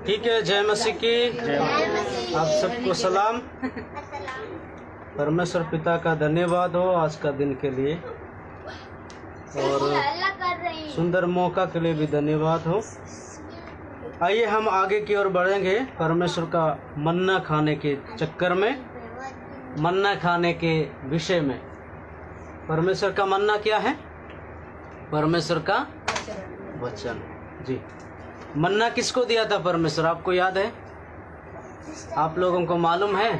ठीक है, जय मसीह की। आप सबको सलाम। परमेश्वर पिता का धन्यवाद हो आज का दिन के लिए और सुंदर मौका के लिए भी धन्यवाद हो। आइए हम आगे की ओर बढ़ेंगे। परमेश्वर का मन्ना खाने के चक्कर में, मन्ना खाने के विषय में। परमेश्वर का मन्ना क्या है? परमेश्वर का वचन। जी, मन्ना किसको दिया था परमेश्वर? आपको याद है? आप लोगों को मालूम है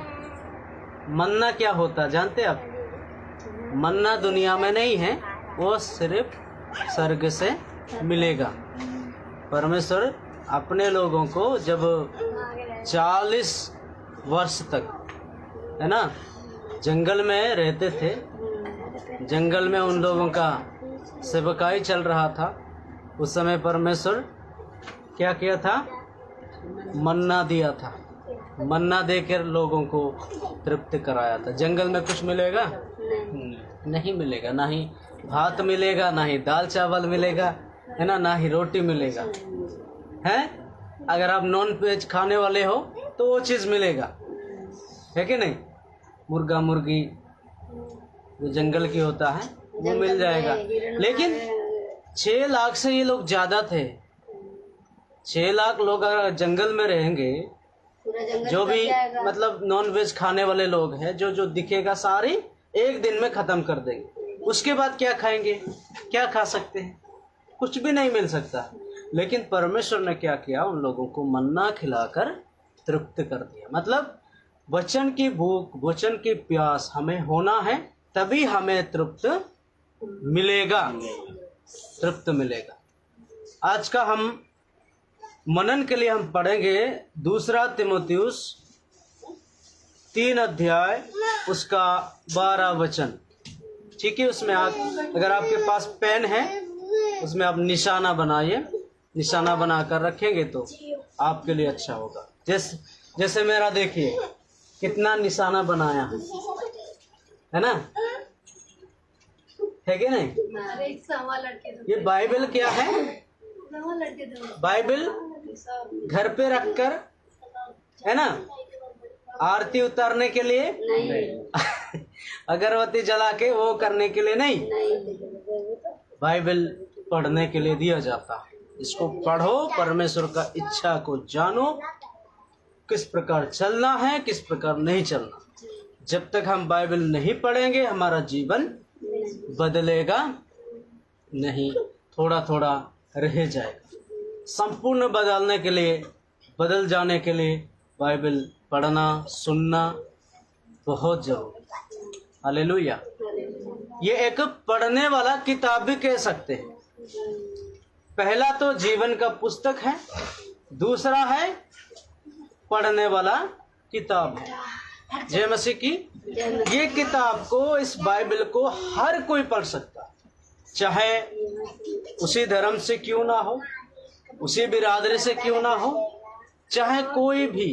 मन्ना क्या होता? जानते आप? मन्ना दुनिया में नहीं है, वो सिर्फ स्वर्ग से मिलेगा। परमेश्वर अपने लोगों को जब 40 वर्ष तक, है ना, जंगल में रहते थे, जंगल में उन लोगों का सेवकाई चल रहा था, उस समय परमेश्वर क्या किया था? मन्ना दिया था। मन्ना देकर लोगों को तृप्त कराया था। जंगल में कुछ मिलेगा? नहीं मिलेगा। ना ही भात मिलेगा, ना ही दाल चावल मिलेगा, है ना, ना ही रोटी मिलेगा। है, अगर आप नॉन वेज खाने वाले हो तो वो चीज़ मिलेगा, है कि नहीं? मुर्गा मुर्गी जो जंगल की होता है वो मिल जाएगा। लेकिन 6 लाख से ये लोग ज़्यादा थे। 6 लाख लोग अगर जंगल में रहेंगे, जो भी मतलब नॉन वेज खाने वाले लोग हैं, जो जो दिखेगा सारी एक दिन में ख़त्म कर देंगे। उसके बाद क्या खाएंगे? क्या खा सकते हैं? कुछ भी नहीं मिल सकता। लेकिन परमेश्वर ने क्या किया? उन लोगों को मन्ना खिलाकर तृप्त कर दिया। मतलब वचन की भूख, वचन की प्यास हमें होना है, तभी हमें तृप्त मिलेगा, तृप्त मिलेगा। आज का हम मनन के लिए हम पढ़ेंगे 2 तीमुथियुस 3 अध्याय उसका 12 वचन। ठीक है, उसमें अगर आपके पास पेन है उसमें आप निशाना बनाइए। निशाना बनाकर रखेंगे तो आपके लिए अच्छा होगा। जैसे मेरा देखिए कितना निशाना बनाया है ना, है कि नहीं? ये बाइबल क्या है? बाइबल घर पे रखकर, है ना, आरती उतारने के लिए नहीं, अगरबत्ती जला के वो करने के लिए नहीं, बाइबल पढ़ने के लिए दिया जाता है। इसको पढ़ो, परमेश्वर का इच्छा को जानो, किस प्रकार चलना है, किस प्रकार नहीं चलना। जब तक हम बाइबल नहीं पढ़ेंगे हमारा जीवन बदलेगा नहीं, थोड़ा थोड़ा रह जाएगा। संपूर्ण बदलने के लिए, बदल जाने के लिए बाइबल पढ़ना, सुनना बहुत जरूरी है। हालेलुया। ये एक पढ़ने वाला किताब भी कह सकते हैं। पहला तो जीवन का पुस्तक है, दूसरा है पढ़ने वाला किताब है। जय मसीह की। ये किताब को, इस बाइबल को हर कोई पढ़ सकता है, चाहे उसी धर्म से क्यों ना हो, उसी बिरादरी से क्यों ना हो, चाहे कोई भी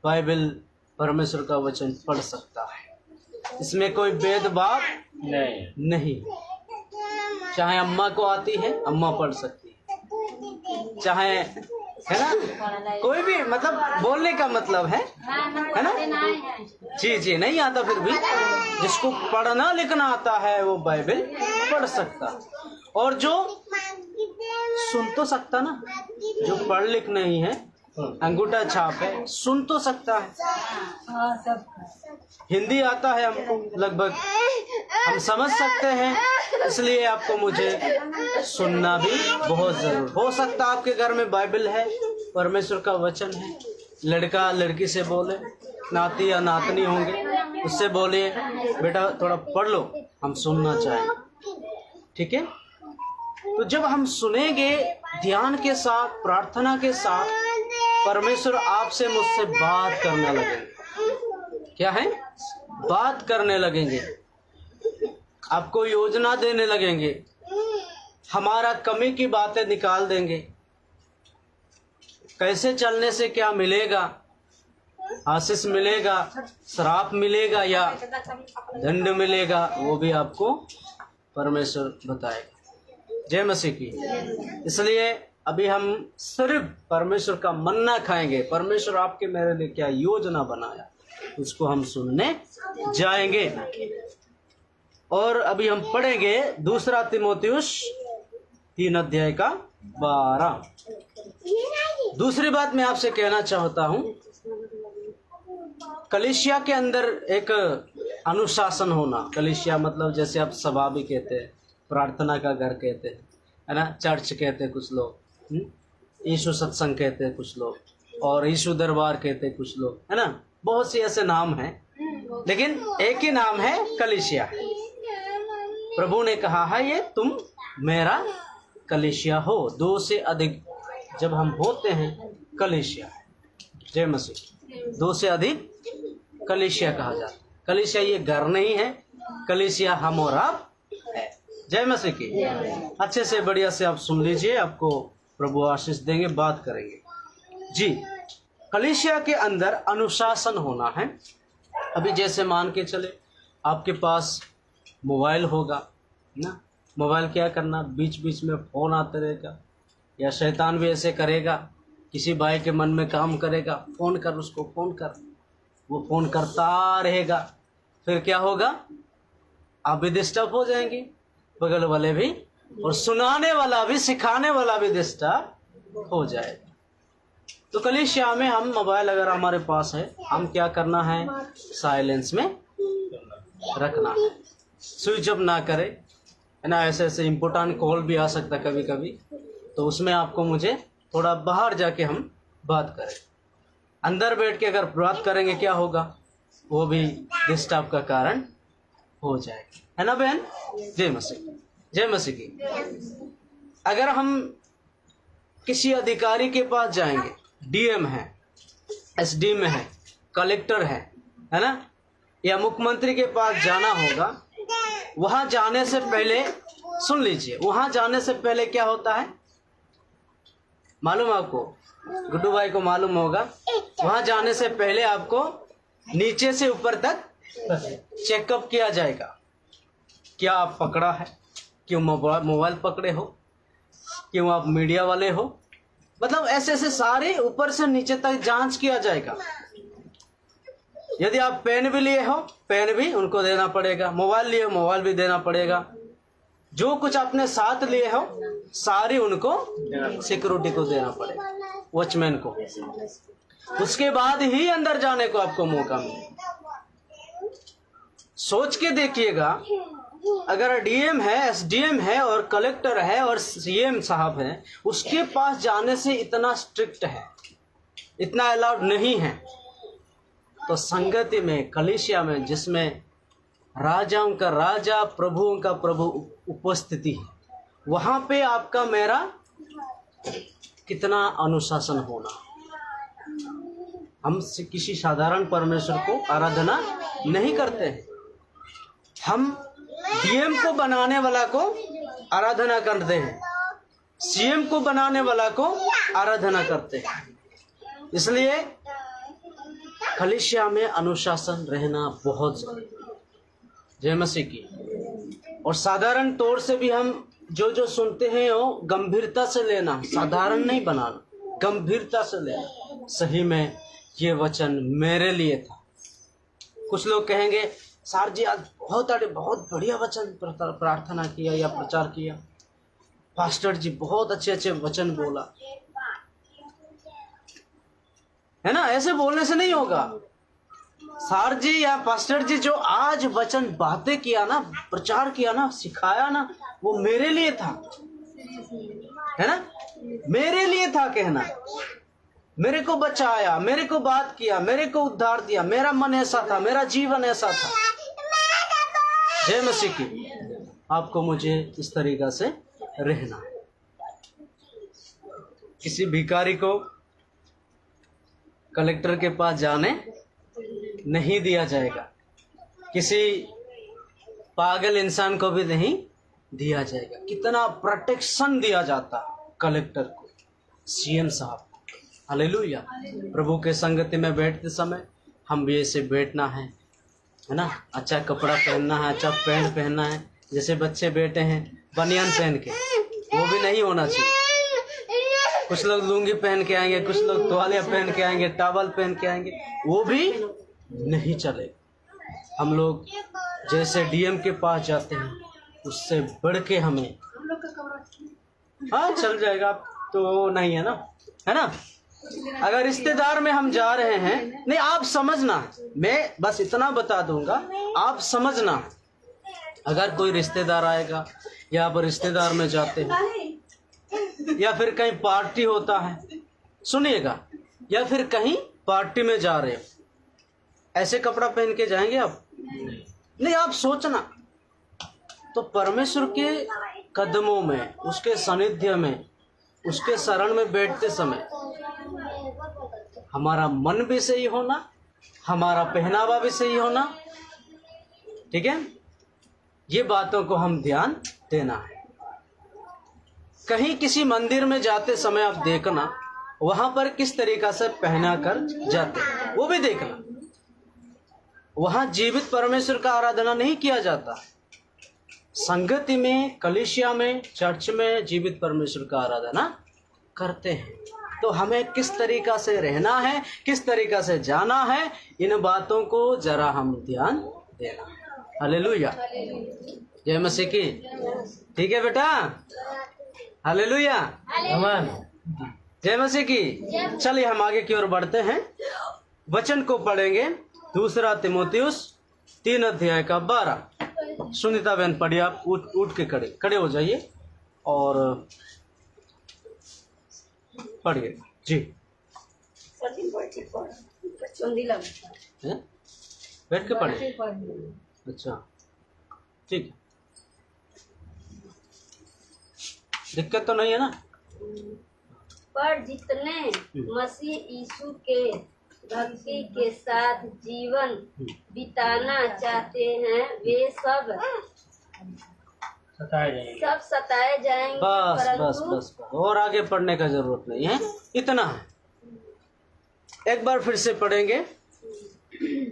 बाइबल परमेश्वर का वचन पढ़ सकता है। इसमें कोई भेदभाव नहीं। चाहे अम्मा को आती है, अम्मा पढ़ सकती है, चाहे, है ना, कोई भी, मतलब बोलने का मतलब है ना? जी, नहीं आता फिर भी जिसको पढ़ना लिखना आता है वो बाइबल पढ़ सकता। और जो सुन तो सकता ना, जो पढ़ लिख नहीं है, अंगूठा छाप है, सुन तो सकता है। हिंदी आता है हमको लगभग, हम समझ सकते हैं, इसलिए आपको मुझे सुनना भी बहुत जरूर। हो सकता आपके घर में बाइबल है, परमेश्वर का वचन है, लड़का लड़की से बोले, नाती या नातनी होंगे, उससे बोलिए बेटा थोड़ा पढ़ लो, हम सुनना चाहें। ठीक है? तो जब हम सुनेंगे ध्यान के साथ, प्रार्थना के साथ, परमेश्वर आपसे मुझसे बात करने लगेंगे। क्या है? बात करने लगेंगे, आपको योजना देने लगेंगे, हमारा कमी की बातें निकाल देंगे। कैसे चलने से क्या मिलेगा, आशीष मिलेगा, श्राप मिलेगा या दंड मिलेगा, वो भी आपको परमेश्वर बताएगा। जय मसीह की। इसलिए अभी हम सिर्फ परमेश्वर का मन्ना खाएंगे। परमेश्वर आपके मेरे लिए क्या योजना बनाया उसको हम सुनने जाएंगे। और अभी हम पढ़ेंगे 2 तीमुथियुस 3:12। दूसरी बात मैं आपसे कहना चाहता हूं, कलीसिया के अंदर एक अनुशासन होना। कलीसिया मतलब जैसे आप सभा भी कहते हैं, प्रार्थना का घर कहते हैं, है ना, चर्च कहते हैं कुछ लोग, यीशु सत्संग कहते हैं कुछ लोग, और यीशु दरबार कहते हैं कुछ लोग, है ना। बहुत से ऐसे नाम हैं, लेकिन एक ही नाम है, कलीसिया। प्रभु ने कहा है ये तुम मेरा कलीसिया हो। 2 से अधिक जब हम होते हैं कलीसिया है। जय मसीह। 2 से अधिक कलीसिया कहा जाता है। कलीसिया ये घर नहीं है, कलीसिया हम और आप है। जय मसीह की। अच्छे से बढ़िया से आप सुन लीजिए, आपको प्रभु आशीष देंगे, बात करेंगे जी। कलीसिया के अंदर अनुशासन होना है। अभी जैसे मान के चले आपके पास मोबाइल होगा ना, मोबाइल क्या करना, बीच बीच में फोन आते रहेगा, या शैतान भी ऐसे करेगा, किसी भाई के मन में काम करेगा, फोन कर उसको, फोन कर, वो फोन करता रहेगा, फिर क्या होगा, आप भी डिस्टर्ब हो जाएंगे, बगल वाले भी, और सुनाने वाला भी, सिखाने वाला भी डिस्टर्ब हो जाएगा। तो कलीसिया में हम मोबाइल अगर हमारे पास है, हम क्या करना है, साइलेंस में रखना है, स्विच ऑफ ना करें, है ना। ऐसे ऐसे इम्पोर्टेंट कॉल भी आ सकता कभी कभी, तो उसमें आपको मुझे थोड़ा बाहर जाके हम बात करें। अंदर बैठ के अगर बात करेंगे क्या होगा, वो भी डिस्टर्ब का कारण हो जाएगा, है ना बहन। जय मसीह। जय मसीह की। अगर हम किसी अधिकारी के पास जाएंगे, डीएम है, एसडी में है, कलेक्टर है ना, या मुख्यमंत्री के पास जाना होगा, वहां जाने से पहले सुन लीजिए, वहां जाने से पहले क्या होता है मालूम आपको, गुड्डू भाई को मालूम होगा। वहां जाने से पहले आपको नीचे से ऊपर तक चेकअप किया जाएगा। क्या आप पकड़ा है, क्यों मोबाइल पकड़े हो, क्यों आप मीडिया वाले हो, मतलब ऐसे ऐसे सारे ऊपर से नीचे तक जांच किया जाएगा। यदि आप पेन भी लिए हो, पेन भी उनको देना पड़ेगा, मोबाइल लिए हो, मोबाइल भी देना पड़ेगा, जो कुछ अपने साथ लिए हो सारी उनको सिक्योरिटी को देना पड़ेगा, वॉचमैन को। उसके बाद ही अंदर जाने को आपको मौका मिलेगा। सोच के देखिएगा, अगर डीएम है, एसडीएम है, और कलेक्टर है, और सीएम साहब है, उसके पास जाने से इतना स्ट्रिक्ट है, इतना अलाउड नहीं है, तो संगति में, कलीसिया में, जिसमें राजाओं का राजा, प्रभुओं का प्रभु उपस्थिति है, वहां पे आपका मेरा कितना अनुशासन होना। हम किसी साधारण परमेश्वर को आराधना नहीं करते हैं, हम डीएम को बनाने वाला को आराधना करते हैं, सीएम को बनाने वाला को आराधना करते हैं। इसलिए कलीसिया में अनुशासन रहना बहुत जरूरी है। जय मसीह की। और साधारण तौर से भी हम जो जो सुनते हैं वो गंभीरता से लेना, साधारण नहीं बनाना, गंभीरता से लेना। सही में ये वचन मेरे लिए था। कुछ लोग कहेंगे सर जी आज बहुत बढ़िया वचन प्रार्थना किया या प्रचार किया, पास्टर जी बहुत अच्छे अच्छे वचन बोला, है ना। ऐसे बोलने से नहीं होगा। सर जी या पास्टर जी जो आज वचन बातें किया ना, प्रचार किया ना, सिखाया ना, वो मेरे लिए था, है ना, मेरे लिए था कहना, मेरे को बचाया, मेरे को बात किया, मेरे को उद्धार दिया, मेरा मन ऐसा था, मेरा जीवन ऐसा था। जय मसीह की। आपको मुझे इस तरीका से रहना। किसी भिखारी को कलेक्टर के पास जाने नहीं दिया जाएगा, किसी पागल इंसान को भी नहीं दिया जाएगा। कितना प्रोटेक्शन दिया जाता कलेक्टर को, सीएम साहब को। हालेलुया। प्रभु के संगति में बैठते समय हम भी ऐसे बैठना है ना। अच्छा कपड़ा पहनना है, अच्छा पैंट पहनना है। जैसे बच्चे बैठे हैं बनियान पहन के, वो भी नहीं होना चाहिए। कुछ लोग लुंगी पहन के आएंगे, कुछ लोग तौलिया पहन के आएंगे, टॉवल पहन के आएंगे, वो भी नहीं चलेगा। हम लोग जैसे डीएम के पास जाते हैं उससे बढ़ के हमें, हाँ चल जाएगा तो नहीं है ना। अगर रिश्तेदार में हम जा रहे हैं, नहीं आप समझना, मैं बस इतना बता दूंगा, आप समझना। अगर कोई रिश्तेदार आएगा या आप रिश्तेदार में जाते हैं या फिर कहीं पार्टी होता है, सुनिएगा, या फिर कहीं पार्टी में जा रहे हो, ऐसे कपड़ा पहन के जाएंगे आप? नहीं, आप सोचना। तो परमेश्वर के कदमों में, उसके सानिध्य में, उसके शरण में बैठते समय हमारा मन भी सही होना, हमारा पहनावा भी सही होना, ठीक है? ये बातों को हम ध्यान देना है। कहीं किसी मंदिर में जाते समय आप देखना वहां पर किस तरीका से पहना कर जाते हैं, वो भी देखना। वहां जीवित परमेश्वर का आराधना नहीं किया जाता। संगति में, कलीसिया में, चर्च में जीवित परमेश्वर का आराधना करते हैं। तो हमें किस तरीका से रहना है, किस तरीका से जाना है, इन बातों को जरा हम ध्यान देना। हालेलुया, जय मसीह की। ठीक है बेटा, हालेलुया, आमीन, जय मसीह की। चलिए हम आगे की ओर बढ़ते हैं, वचन को पढ़ेंगे। 2 तीमुथियुस 3 अध्याय का 12। सुनीता बहन पढ़िए, आप उठ के खड़े हो जाइए और पढ़िए जी। बैठ के पढ़िए। अच्छा ठीक है, दिक्कत तो नहीं है ना? पर जितने मसीह यीशु के भक्ति के साथ जीवन बिताना चाहते हैं वे सब सताए जाएंगे। बस और आगे पढ़ने का जरूरत नहीं है, इतना है। एक बार फिर से पढ़ेंगे।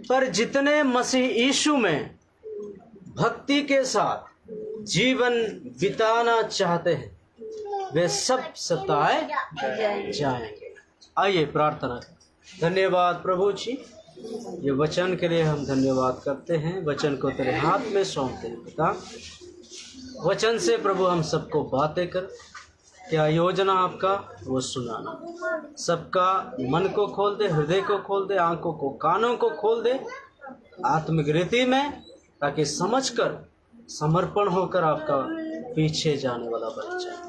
पर जितने मसीह यीशु में भक्ति के साथ जीवन बिताना चाहते हैं वे सब सताए जाएंगे। आइए प्रार्थना करें। धन्यवाद प्रभु जी, ये वचन के लिए हम धन्यवाद करते हैं। वचन को तेरे हाथ में सौंपते हैं पिता। वचन से प्रभु हम सबको बातें कर, क्या योजना आपका वो सुनाना। सबका मन को खोल दे, हृदय को खोल दे, आंखों को, कानों को खोल दे आत्मिक रीति में, ताकि समझकर समर्पण होकर आपका पीछे जाने वाला बन जाए।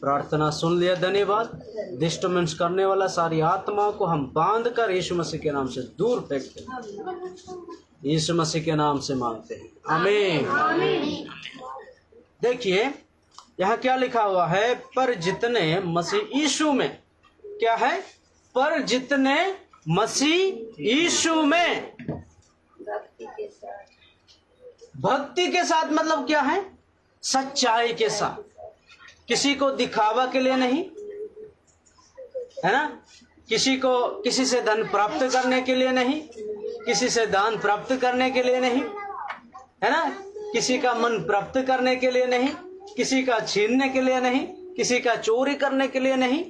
प्रार्थना सुन लिया, धन्यवाद। डिस्टर्बेंस करने वाला सारी आत्माओं को हम बांध कर यीशु मसीह के नाम से दूर फेंकते हैं। यीशु मसीह के नाम से मांगते हैं, आमीन। देखिए यहाँ क्या लिखा हुआ है, पर जितने मसीह यीशु में, क्या है? पर जितने मसीह यीशु में भक्ति के साथ मतलब क्या है? सच्चाई के साथ, किसी को दिखावा के लिए नहीं, है ना? किसी से धन प्राप्त करने के लिए नहीं, किसी से दान प्राप्त करने के लिए नहीं, है ना? किसी का मन प्राप्त करने के लिए नहीं, किसी का छीनने के लिए नहीं, किसी का चोरी करने के लिए नहीं,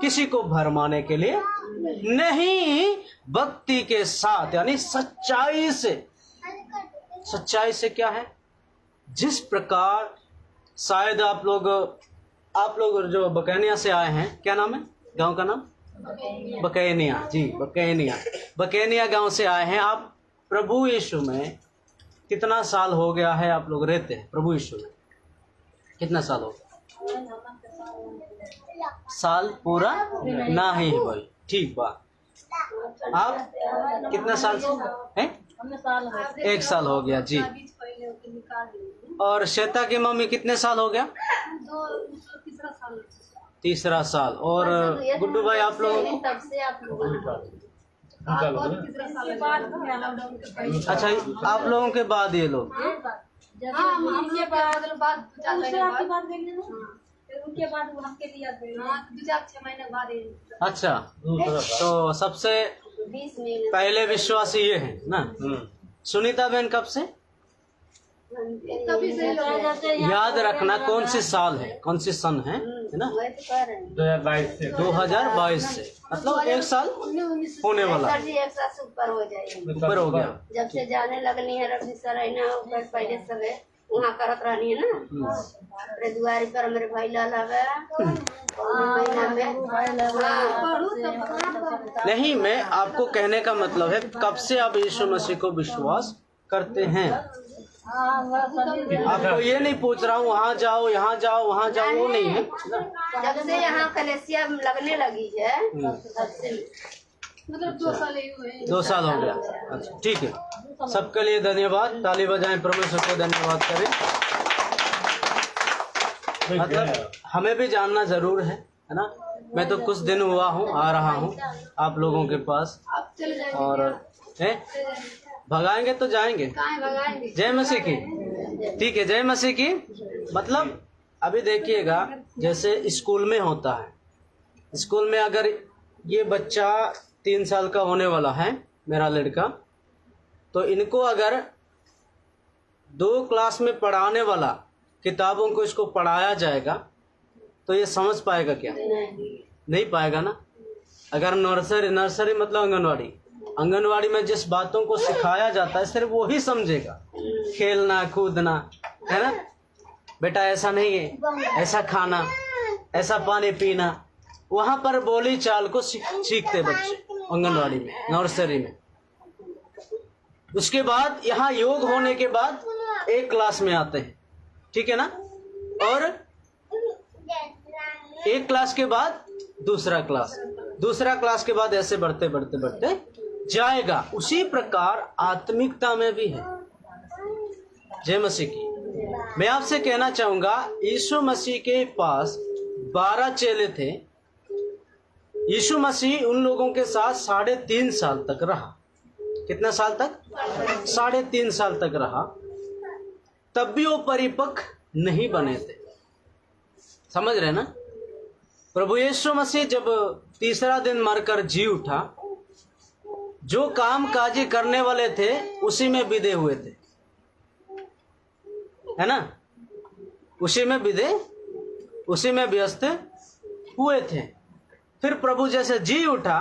किसी को भरमाने के लिए नहीं, भक्ति के साथ यानी सच्चाई से। सच्चाई से क्या है? जिस प्रकार शायद आप लोग जो बकैनिया से आए हैं, क्या नाम है गांव का नाम? बकैनिया जी, बकैनिया गांव से आए हैं आप। प्रभु यीशु में कितना साल हो गया है आप लोग रहते हैं? प्रभु यीशु में कितना साल हो गया? साल पूरा ना ही भाई, ठीक बात। आप कितना साल से हैं? 1 साल हो गया जी। और श्वेता की मम्मी कितने साल हो गया? 3रा साल। और गुड्डू भाई आप लोगों को? अच्छा, आप लोगों के बाद ये लोग? अच्छा, तो सबसे पहले विश्वासी ये है ना? सुनीता बहन कब से? तभी से याद रखना कौन सी साल है, कौन सी सन है ना? 2022 से मतलब 1 साल होने वाला, सर जी 1 साल से ऊपर हो जाएगा, ऊपर हो गया। जब से जाने लगनी है रवि सर है ना, पहले सब है वहाँ करत रहनी है ना, अरे दुआरी पर मेरे भाई लाल आवे महीना में। नहीं, मैं आपको कहने का मतलब है कब से आप यीशु मसीह को विश्वास करते हैं। आपको ये नहीं पूछ रहा हूँ वहाँ जाओ यहाँ जाओ वहाँ जाओ, वो नहीं है। जब से यहाँ कलेसिया लगने लगी है तब से मतलब 2 साल ही हुए। 2 साल हो गया। अच्छा ठीक है, सबके लिए धन्यवाद, ताली बजाएं, परमेश्वर को धन्यवाद करें। मतलब हमें भी जानना जरूर है ना। मैं तो कुछ दिन हुआ हूँ, आ रहा हूँ आप लोगों के पास, और है भगाएंगे तो जाएंगे। जय मसीह की। ठीक है, जय मसीह की। मतलब अभी देखिएगा, जैसे स्कूल में होता है, स्कूल में अगर ये बच्चा 3 साल का होने वाला है, मेरा लड़का, तो इनको अगर 2 क्लास में पढ़ाने वाला किताबों को इसको पढ़ाया जाएगा तो ये समझ पाएगा क्या? नहीं पाएगा ना। अगर नर्सरी मतलब आंगनवाड़ी में जिस बातों को सिखाया जाता है सिर्फ वो ही समझेगा, खेलना कूदना, है ना बेटा, ऐसा नहीं है, ऐसा खाना, ऐसा पानी पीना, वहां पर बोली चाल को सीखते बच्चे आंगनवाड़ी में, नर्सरी में। उसके बाद यहाँ योग होने के बाद 1 क्लास में आते हैं, ठीक है ना, और 1 क्लास के बाद दूसरा क्लास के बाद ऐसे बढ़ते बढ़ते बढ़ते जाएगा। उसी प्रकार आत्मिकता में भी है। जय मसीह की। मैं आपसे कहना चाहूंगा, यीशु मसीह के पास 12 चेले थे। यीशु मसीह उन लोगों के साथ 3.5 साल तक रहा। कितना साल तक? 3.5 साल तक रहा। तब भी वो परिपक्व नहीं बने थे। समझ रहे ना? प्रभु यीशु मसीह जब तीसरा दिन मरकर जी उठा, जो काम काजी करने वाले थे उसी में विदे हुए थे, है ना, उसी में विदे, उसी में व्यस्त हुए थे। फिर प्रभु जैसे जी उठा,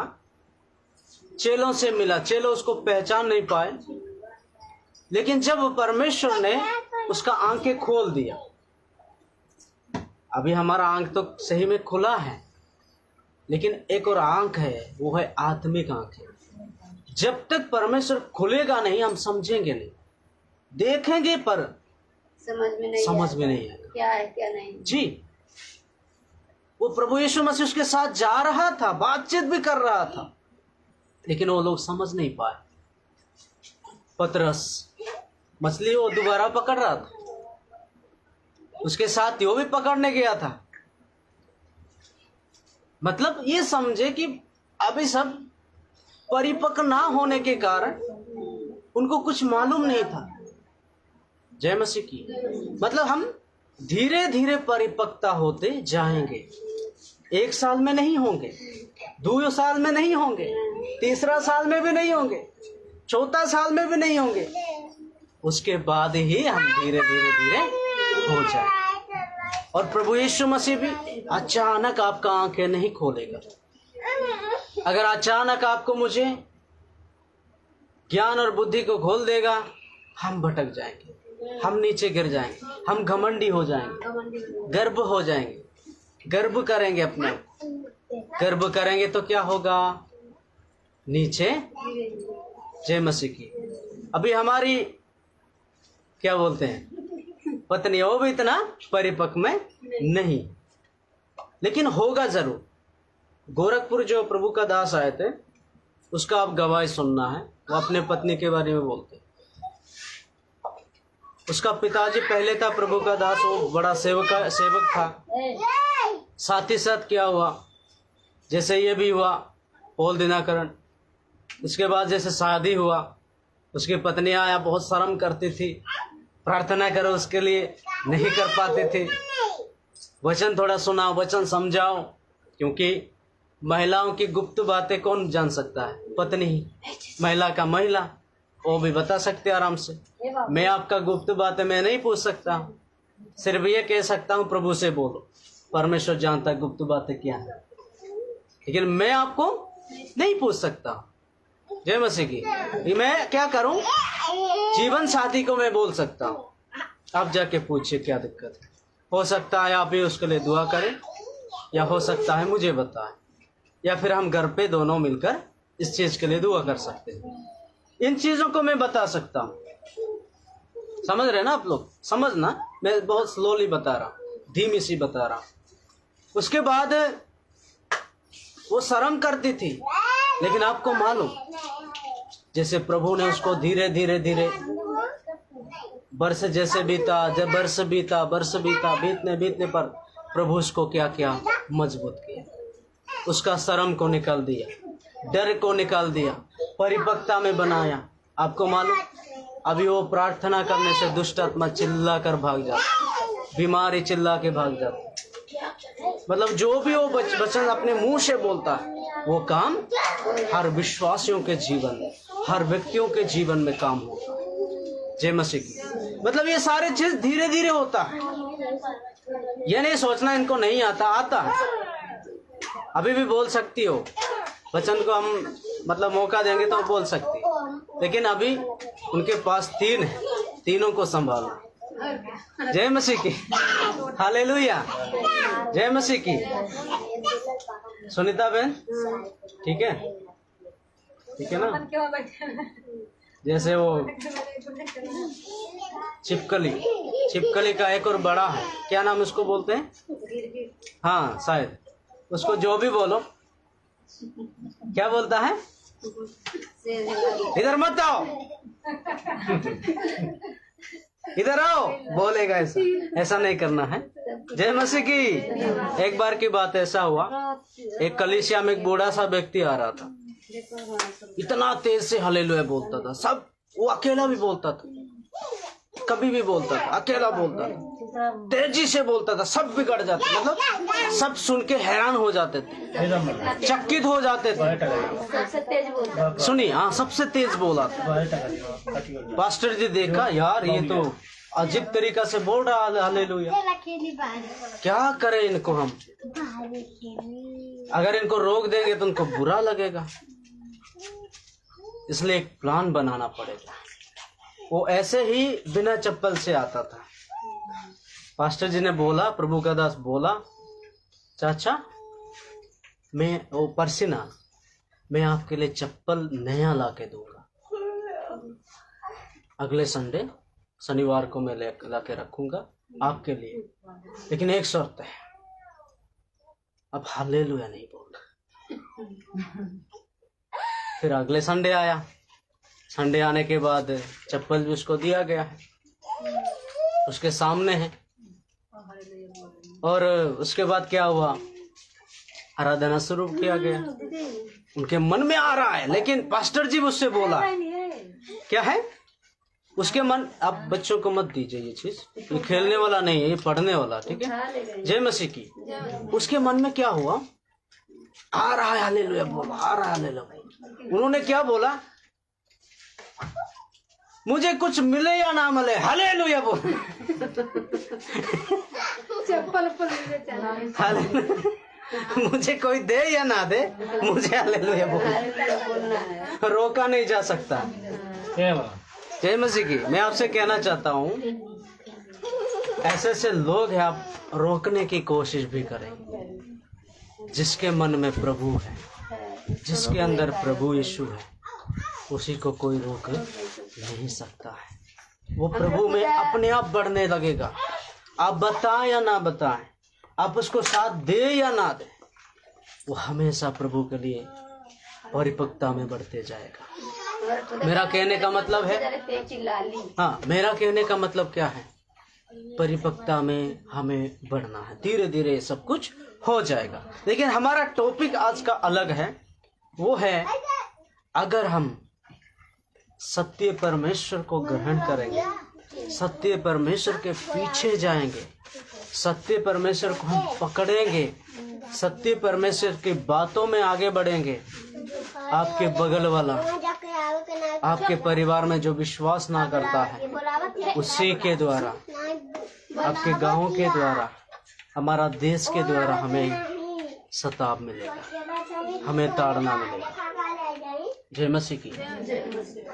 चेलों से मिला, चेलों उसको पहचान नहीं पाए, लेकिन जब परमेश्वर ने उसका आंखें खोल दिया, अभी हमारा आंख तो सही में खुला है, लेकिन एक और आंख है, वो है आत्मिक आंख है। जब तक परमेश्वर खुलेगा नहीं हम समझेंगे नहीं, देखेंगे पर समझ में नहीं आएगा क्या है क्या नहीं। जी, वो प्रभु यीशु मसीह उसके साथ जा रहा था, बातचीत भी कर रहा था, लेकिन वो लोग समझ नहीं पाए। पतरस मछली वो दोबारा पकड़ रहा था, उसके साथ वो भी पकड़ने गया था। मतलब ये समझे कि अभी सब परिपक्व ना होने के कारण उनको कुछ मालूम नहीं था। जय मसीह की। मतलब हम धीरे धीरे परिपक्वता होते जाएंगे। 1 साल में नहीं होंगे, 2 साल में नहीं होंगे, 3 साल में भी नहीं होंगे, 4 साल में भी नहीं होंगे। उसके बाद ही हम धीरे धीरे हो जाए। और प्रभु यीशु मसीह भी अचानक आपका आंखें नहीं खोलेगा। अगर अचानक आपको मुझे ज्ञान और बुद्धि को खोल देगा, हम भटक जाएंगे, हम नीचे गिर जाएंगे, हम घमंडी हो जाएंगे, गर्व हो जाएंगे, गर्व करेंगे, अपने गर्व करेंगे तो क्या होगा? नीचे। जय मसीह की। अभी हमारी क्या बोलते हैं पत्नी, वो भी इतना परिपक्व में नहीं, लेकिन होगा जरूर। गोरखपुर जो प्रभु का दास आए थे, उसका आप गवाही सुनना है। वो अपने पत्नी के बारे में बोलते। उसका पिताजी पहले था प्रभु का दास, वो बड़ा सेवक था। साथ ही साथ क्या हुआ, जैसे ये भी हुआ पौल दिनाकरण, उसके बाद जैसे शादी हुआ, उसकी पत्नी आया, बहुत शर्म करती थी, प्रार्थना करो उसके लिए, नहीं कर पाते थे। वचन थोड़ा सुनाओ, वचन समझाओ, क्योंकि महिलाओं की गुप्त बातें कौन जान सकता है? पत्नी ही, महिला का महिला, वो भी बता सकते हैं आराम से। मैं आपका गुप्त बातें मैं नहीं पूछ सकता, सिर्फ ये कह सकता हूँ प्रभु से बोलो, परमेश्वर जानता है गुप्त बातें क्या है, लेकिन मैं आपको नहीं पूछ सकता। जय मसीह की। मैं क्या करूं, जीवन साथी को मैं बोल सकता हूं, आप जाके पूछिए क्या दिक्कत है। हो सकता है आप भी उसके लिए दुआ करें, या हो सकता है मुझे बताएं, या फिर हम घर पे दोनों मिलकर इस चीज के लिए दुआ कर सकते हैं। इन चीजों को मैं बता सकता हूं। समझ रहे ना आप लोग? समझना, मैं बहुत स्लोली बता रहा हूं, धीमी सी बता रहा हूं। उसके बाद वो शर्म करती थी, लेकिन आपको मालूम जैसे प्रभु ने उसको धीरे धीरे धीरे वर्ष जैसे बीता, जब वर्ष बीता बीतने बीतने पर प्रभु उसको क्या क्या मजबूत किया, उसका शर्म को निकाल दिया, डर को निकाल दिया, परिपक्वता में बनाया। आपको मालूम अभी वो प्रार्थना करने से दुष्ट आत्मा चिल्ला कर भाग जाता, बीमारी चिल्ला के भाग जाता। मतलब जो भी वो वचन अपने मुंह से बोलता है वो काम हर विश्वासियों के जीवन में, हर व्यक्तियों के जीवन में काम होता है। जय मसीह की। मतलब ये सारे चीज धीरे धीरे होता है, ये नहीं सोचना इनको नहीं आता, आता है। अभी भी बोल सकती हो, वचन को हम मतलब मौका देंगे तो बोल सकती, लेकिन अभी उनके पास 3 है, तीनों को संभालो। जय मसीह की। हालेलुया। जय मसीह की। सुनीता बहन ठीक है, ठीक है ना? जैसे वो छिपकली का एक और बड़ा है, क्या नाम उसको बोलते हैं? हाँ शायद, उसको जो भी बोलो क्या बोलता है? इधर मत आओ, इधर आओ बोलेगा। ऐसा नहीं करना है। जय मसीह की। एक बार की बात ऐसा हुआ, एक कलीसिया में एक बूढ़ा सा व्यक्ति आ रहा था, इतना तेज से हालेलुया बोलता था, सब वो अकेला भी बोलता था, कभी भी बोलता था, अकेला बोलता था, तेजी से बोलता था, सब बिगड़ जाते, मतलब सब सुन के हैरान हो जाते थे, चकित हो जाते थे। सुनिए, हाँ सबसे तेज बोला था। पास्टर जी देखा, यार ये तो अजीब तरीका से बोल रहा है हालेलुया, क्या करें इनको हम, अगर इनको रोक देंगे तो उनको बुरा लगेगा, इसलिए एक प्लान बनाना पड़ेगा। वो ऐसे ही बिना चप्पल से आता था। पास्टर जी ने बोला, प्रभु का दास बोला, चाचा मैं वो परसिना मैं आपके लिए चप्पल नया ला के दूंगा, अगले संडे शनिवार को मैं ला के रखूंगा आपके लिए, लेकिन एक शर्त है, अब हालेलुया नहीं बोलना। फिर अगले संडे आया, संडे आने के बाद चप्पल भी उसको दिया गया है, उसके सामने है, और उसके बाद क्या हुआ, आराधना शुरू किया गया। उनके मन में आ रहा है, लेकिन पास्टर जी उससे बोला क्या है उसके मन, आप बच्चों को मत दीजिए ये चीज, ये खेलने वाला नहीं है, ये पढ़ने वाला, ठीक है? जय मसीह की। उसके मन में क्या हुआ, आ रहा है हालेलुया बोला, आ रहा है हालेलुया। उन्होंने क्या बोला, मुझे कुछ मिले या ना मिले हालेलुया बोल। मुझे कोई दे या ना दे, मुझे हालेलुया बोल, रोका नहीं जा सकता। जय मसीह की। मैं आपसे कहना चाहता हूँ, ऐसे ऐसे लोग हैं, आप रोकने की कोशिश भी करें। जिसके मन में प्रभु है, जिसके अंदर प्रभु यीशु है, उसी को कोई रोक नहीं सकता है। वो प्रभु में अपने आप बढ़ने लगेगा। आप बताएं या ना बताएं, आप उसको साथ दे या ना दे, वो हमेशा प्रभु के लिए परिपक्वता में बढ़ते जाएगा। मेरा कहने का मतलब है, हाँ मेरा कहने का मतलब क्या है, परिपक्वता में हमें बढ़ना है, धीरे धीरे सब कुछ हो जाएगा। लेकिन हमारा टॉपिक आज का अलग है, वो है अगर हम सत्य परमेश्वर को ग्रहण करेंगे, सत्य परमेश्वर के पीछे जाएंगे, सत्य परमेश्वर को हम पकड़ेंगे, सत्य परमेश्वर की बातों में आगे बढ़ेंगे, आपके बगल वाला, आपके परिवार में जो विश्वास ना करता है, उसी के द्वारा, आपके गांव के द्वारा, हमारा देश के द्वारा हमें सताव मिलेगा, हमें ताड़ना मिलेगा। जय मसीह की।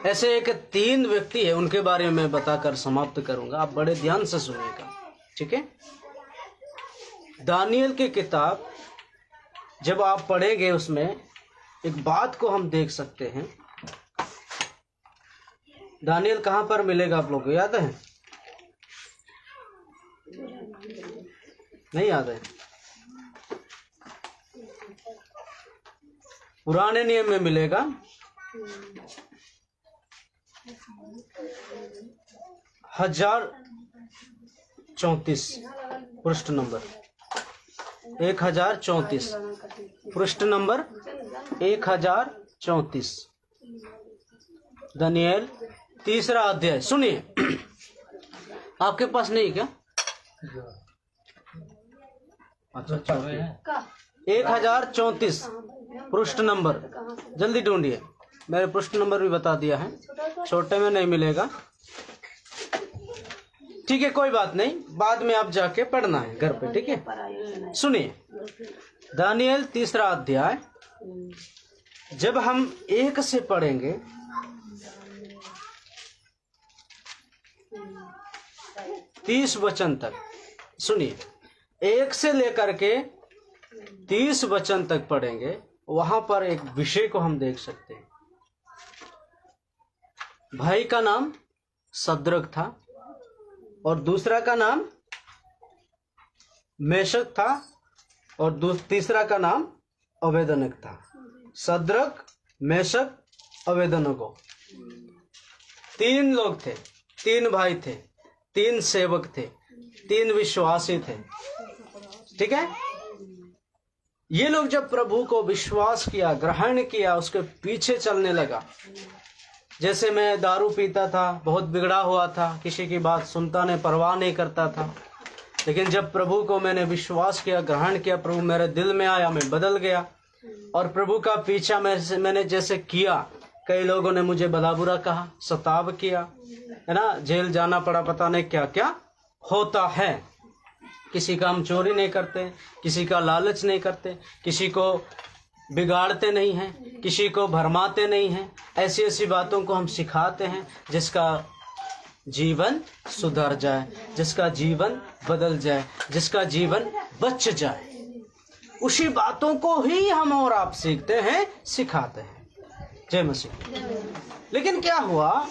ऐसे एक 3 व्यक्ति है, उनके बारे में बताकर समाप्त करूंगा, आप बड़े ध्यान से सुनिएगा, ठीक है। दानियल की किताब जब आप पढ़ेंगे उसमें एक बात को हम देख सकते हैं। दानियल कहाँ पर मिलेगा आप लोगों को याद है? नहीं याद है? पुराने नियम में मिलेगा 1034 पृष्ठ नंबर 1034 पृष्ठ नंबर 1034 दानियल 3 अध्याय। सुनिए, आपके पास नहीं क्या? अच्छा 1034 पृष्ठ नंबर, जल्दी ढूंढिए। मैंने पृष्ठ नंबर भी बता दिया है, छोटे में नहीं मिलेगा, ठीक है, कोई बात नहीं, बाद में आप जाके पढ़ना है घर पे, ठीक है। सुनिए, दानियल 3 अध्याय जब हम 1 से पढ़ेंगे 30 वचन तक, सुनिए, 1 से लेकर के 30 वचन तक पढ़ेंगे, वहां पर एक विषय को हम देख सकते हैं। भाई का नाम सद्रक था और दूसरा का नाम मेशक था और तीसरा का नाम अबेदनगो था। सद्रक, मेशक, अबेदनगो 3 लोग थे, 3 भाई थे, 3 सेवक थे, 3 विश्वासी थे, ठीक है। ये लोग जब प्रभु को विश्वास किया, ग्रहण किया, उसके पीछे चलने लगा। जैसे मैं दारू पीता था, बहुत बिगड़ा हुआ था, किसी की बात सुनता नहीं, परवाह नहीं करता था, लेकिन जब प्रभु को मैंने विश्वास किया, ग्रहण किया, प्रभु मेरे दिल में आया, मैं बदल गया और प्रभु का पीछा मैंने जैसे किया। कई लोगों ने मुझे भला बुरा कहा, सताव किया, है ना, जेल जाना पड़ा, पता नहीं क्या क्या होता है। किसी का हम चोरी नहीं करते, किसी का लालच नहीं करते, किसी को बिगाड़ते नहीं हैं, किसी को भरमाते नहीं हैं। ऐसी ऐसी बातों को हम सिखाते हैं जिसका जीवन सुधर जाए, जिसका जीवन बदल जाए, जिसका जीवन बच जाए। उसी बातों को ही हम और आप सीखते हैं, सिखाते हैं। जय मसीह। लेकिन क्या हुआ,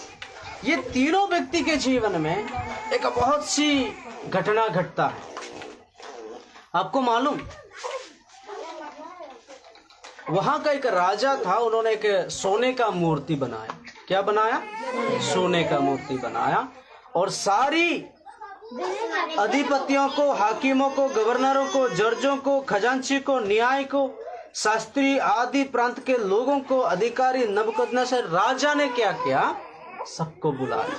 ये तीनों व्यक्ति के जीवन में एक बहुत सी घटना घटता है। आपको मालूम, वहां का एक राजा था, उन्होंने एक सोने का मूर्ति बनाया। क्या बनाया? सोने का मूर्ति बनाया और सारी अधिपतियों को, हाकिमों को, गवर्नरों को, जजों को, खजांची को, न्याय को, शास्त्री आदि प्रांत के लोगों को, अधिकारी नबूकदनेस्सर राजा ने क्या किया? सबको बुलाया।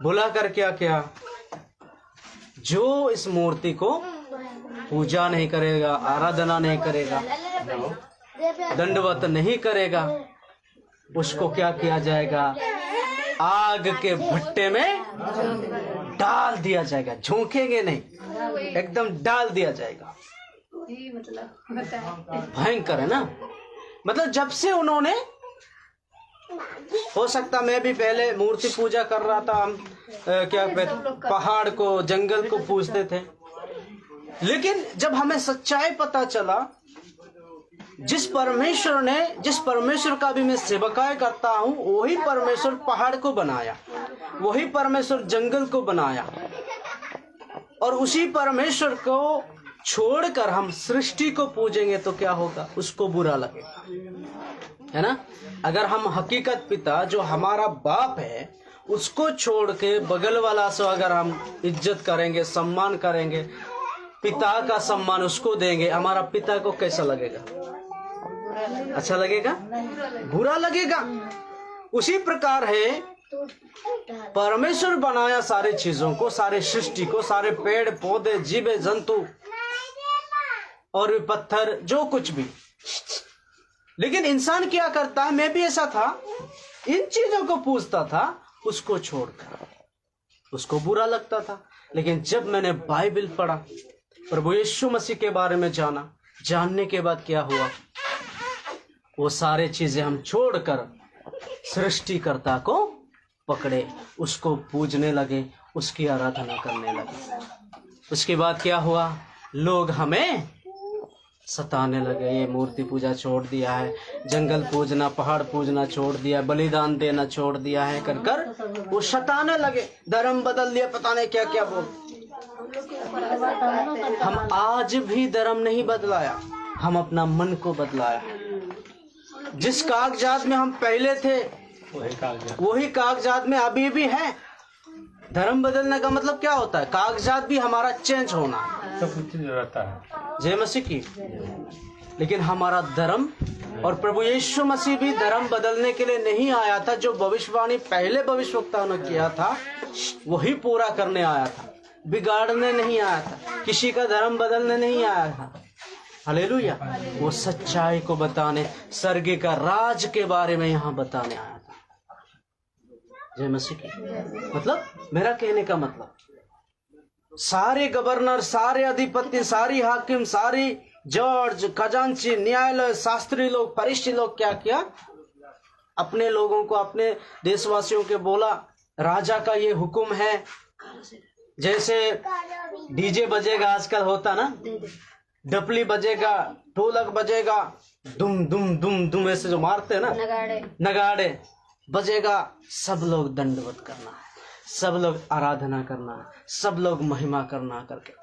बुलाकर क्या किया? जो इस मूर्ति को पूजा नहीं करेगा, आराधना नहीं करेगा, दंडवत नहीं करेगा, उसको क्या किया जाएगा? आग के भट्टे में डाल दिया जाएगा। झोंकेंगे नहीं, एकदम डाल दिया जाएगा। भयंकर है ना। मतलब जब से उन्होंने, हो सकता मैं भी पहले मूर्ति पूजा कर रहा था, हम क्या पहाड़ को, जंगल को पूजते थे, लेकिन जब हमें सच्चाई पता चला, जिस परमेश्वर का भी मैं सेवकाई करता हूँ, वही परमेश्वर पहाड़ को बनाया, वही परमेश्वर जंगल को बनाया, और उसी परमेश्वर को छोड़कर हम सृष्टि को पूजेंगे तो क्या होगा? उसको बुरा लगेगा, है ना। अगर हम हकीकत पिता जो हमारा बाप है उसको छोड़ के बगल वाला से अगर हम इज्जत करेंगे, सम्मान करेंगे, पिता का सम्मान उसको देंगे, हमारा पिता को कैसा लगेगा? अच्छा लगेगा? बुरा लगेगा। उसी प्रकार है, परमेश्वर बनाया सारे चीजों को, सारे सृष्टि को, सारे पेड़ पौधे, जीव जंतु और पत्थर, जो कुछ भी, लेकिन इंसान क्या करता है, मैं भी ऐसा था, इन चीजों को पूछता था उसको छोड़कर, उसको बुरा लगता था। लेकिन जब मैंने बाइबल पढ़ा, प्रभु यीशु मसीह के बारे में जाना, जानने के बाद क्या हुआ, वो सारे चीजें हम छोड़कर सृष्टिकर्ता को पकड़े, उसको पूजने लगे, उसकी आराधना करने लगे। उसके बाद क्या हुआ, लोग हमें सताने लगे, ये मूर्ति पूजा छोड़ दिया है, जंगल पूजना, पहाड़ पूजना छोड़ दिया, बलिदान देना छोड़ दिया है, कर कर वो सताने लगे, धर्म बदल लिया, पता नहीं क्या क्या बोल। हम आज भी धर्म नहीं बदलाया, हम अपना मन को बदलाया। जिस कागजात में हम पहले थे वही कागजात में अभी भी है। धर्म बदलने का मतलब क्या होता है, कागजात भी हमारा चेंज होना, सब कुछ रहता है, जय मसीह की। लेकिन हमारा धर्म, और प्रभु यीशु मसीह भी धर्म बदलने के लिए नहीं आया था। जो भविष्यवाणी पहले भविष्यवक्ताओं ने किया था वही पूरा करने आया था, बिगाड़ने नहीं आया था, किसी का धर्म बदलने नहीं आया था। हालेलुया। वो सच्चाई को बताने, स्वर्ग का राज के बारे में यहाँ बताने आया था। जय मसीह की। मतलब मेरा कहने का मतलब, सारे गवर्नर, सारे अधिपति, सारी हाकिम, सारी जज, खजांची, न्यायालय, शास्त्री लोग, फरीसी लोग क्या किया, अपने लोगों को, अपने देशवासियों के बोला, राजा का ये हुक्म है। जैसे डीजे बजेगा आजकल होता ना, डपली बजेगा, ढोलक बजेगा, दुम दुम दुम दुम ऐसे जो मारते हैं ना, नगाड़े बजेगा, सब लोग दंडवत करना है, सब लोग आराधना करना है, सब लोग महिमा करना करके।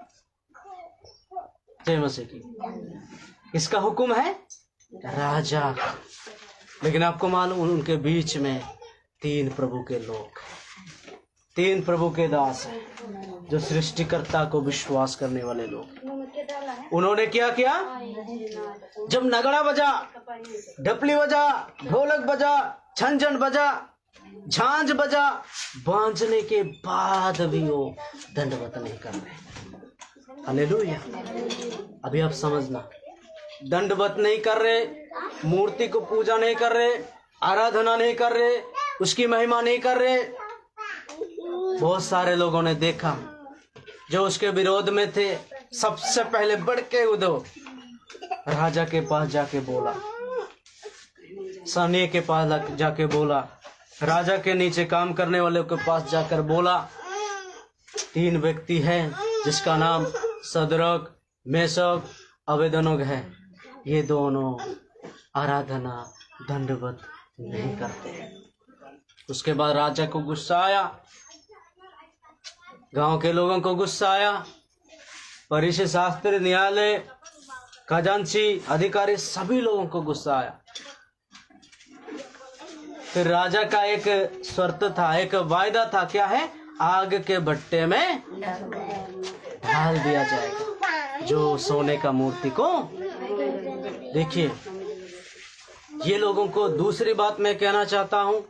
जय मसीह की। इसका हुक्म है राजा का। लेकिन आपको मालूम, उनके बीच में 3 प्रभु के लोग, 3 प्रभु के दास हैं, जो सृष्टिकर्ता को विश्वास करने वाले लोग। उन्होंने क्या किया, जब नगड़ा बजा, ढपली बजा, ढोलक बजा, झंझन बजा, झांझ बजा, बांझने के बाद भी वो दंडवत नहीं कर रहे। हालेलुया। अभी आप समझना, दंडवत नहीं कर रहे, मूर्ति को पूजा नहीं कर रहे, आराधना नहीं कर रहे, उसकी महिमा नहीं कर रहे। बहुत सारे लोगों ने देखा जो उसके विरोध में थे, सबसे पहले बढ़ के उधो राजा के पास जाके बोला, सैनिक के पास जाके बोला, राजा के नीचे काम करने वाले के पास जाकर बोला, 3 व्यक्ति हैं जिसका नाम सदरक, मेशक, अबेदनोग है, ये दोनों आराधना दंडवत नहीं करते। उसके बाद राजा को गुस्सा आया, गांव के लोगों को गुस्सा आया, फरीसी, शास्त्री, न्यायालय, खजांची, अधिकारी, सभी लोगों को गुस्सा आया। फिर राजा का एक शर्त था, एक वायदा था, क्या है, आग के भट्टे में डाल दिया जाएगा जो सोने का मूर्ति को। देखिए, ये लोगों को दूसरी बात मैं कहना चाहता हूँ,